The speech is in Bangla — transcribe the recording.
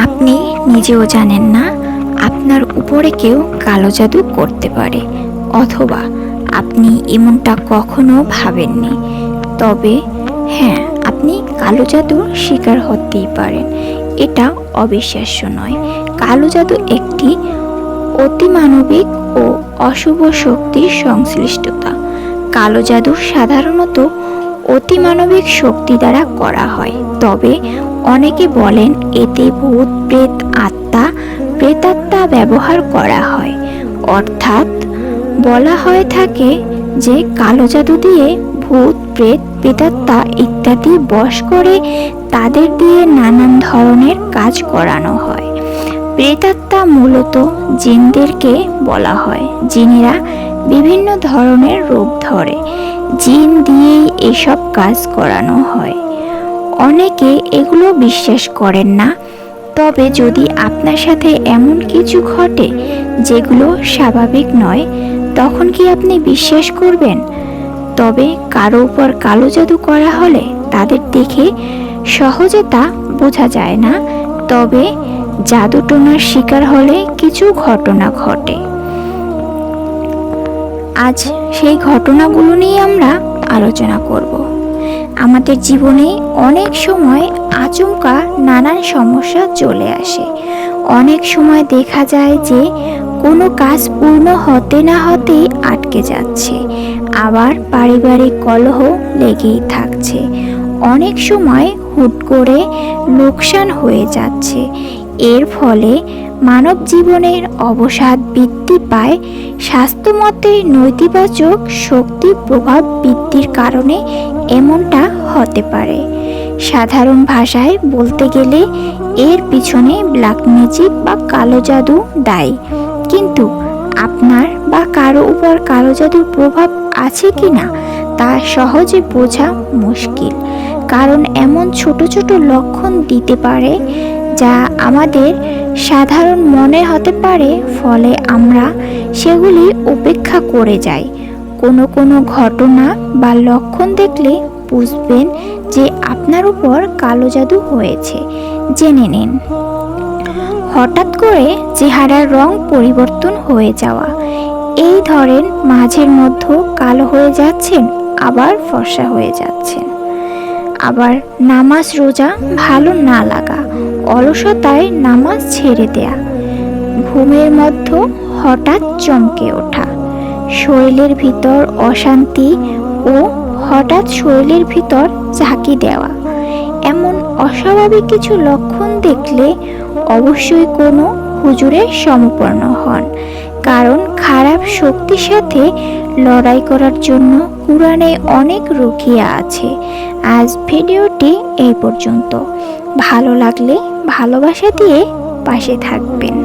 আপনি নিজেও জানেন না আপনার উপরে কেউ কালো জাদু করতে পারে, অথবা আপনি এমনটা কখনো ভাবেননি। তবে হ্যাঁ, আপনি কালো জাদুর শিকার হতেই পারেন। এটা অবিশ্বাস্য নয়। কালো জাদু একটি অতিমানবিক ও অশুভ শক্তির সংশ্লিষ্টতা। কালো জাদু সাধারণত অতিমানবিক শক্তি দ্বারা করা হয়, তবে অনেকে বলেন এতে ভূত, প্রেত, প্রেতাত্মা ব্যবহার করা হয়। অর্থাৎ বলা হয়ে থাকে যে কালো জাদু দিয়ে ভূত, প্রেত, প্রেতাত্মা ইত্যাদি বশ করে তাদের দিয়ে নানান ধরনের কাজ করানো হয়। প্রেতাত্মা মূলত জিনদেরকে বলা হয়, জিনেরা বিভিন্ন ধরনের রূপ ধরে। জিন দিয়েই এসব কাজ করানো হয়। অনেকে এগুলো বিশ্বাস করেন না, তবে যদি আপনার সাথে এমন কিছু ঘটে যেগুলো স্বাভাবিক নয়, তখন কি আপনি বিশ্বাস করবেন? তবে কারো উপর কালো জাদু করা হলে তাদের দেখে সহজে তা বোঝা যায় না, তবে জাদুটোনার শিকার হলে কিছু ঘটনা ঘটে। আজ সেই ঘটনাগুলো নিয়ে আমরা আলোচনা করব। আমাদের জীবনে অনেক সময় আচমকা নানান সমস্যা চলে আসে। অনেক সময় দেখা যায় যে কোনো কাজ পূর্ণ হতে না হতেই আটকে যাচ্ছে, আবার পারিবারিক কলহ লেগেই থাকছে। অনেক সময় হুট করে লোকসান হয়ে যাচ্ছে। এর ফলে মানব জীবনের অবসাদ বৃদ্ধি পায়। স্বাস্থ্যমতে নেতিবাচক শক্তি প্রভাব বৃদ্ধির কারণে এমনটা হতে পারে। সাধারণ ভাষায় বলতে গেলে এর পিছনে ব্ল্যাক ম্যাজিক বা কালো জাদু দায়ী। কিন্তু আপনার বা কারো উপর কালো জাদুর প্রভাব আছে কিনা তা সহজে বোঝা মুশকিল, কারণ এমন ছোট ছোট লক্ষণ দিতে পারে যা আমাদের সাধারণ মনে হতে পারে, ফলে আমরা সেগুলি উপেক্ষা করে যাই। কোনো কোনো ঘটনা বা লক্ষণ দেখলে বুঝবেন যে আপনার উপর কালো জাদু হয়েছে। জেনে নিন। হঠাৎ করে চেহারার রং পরিবর্তন হয়ে যাওয়া, এই ধরেন মাঝের মধ্যে কালো হয়ে যাচ্ছেন, আবার ফর্সা হয়ে যাচ্ছেন। আবার নামাজ রোজা ভালো না লাগা, অলসতায় নামাজ ছেড়ে দেয়া, ঘুমের মধ্যে হঠাৎ চমকে ওঠা, শরীরের ভিতর অশান্তি ও হঠাৎ শরীরের ভিতর ঝাঁকি দেওয়া। এমন অস্বাভাবিক কিছু লক্ষণ দেখলে অবশ্যই কোনো হুজুরের শরণাপন্ন হন, কারণ খারাপ শক্তির সাথে লড়াই করার জন্য কুরআনে অনেক রুকিয়া আছে। আজ ভিডিওটি এই পর্যন্ত। ভালো লাগলে ভালোবাসা দিয়ে পাশে থাকবেন।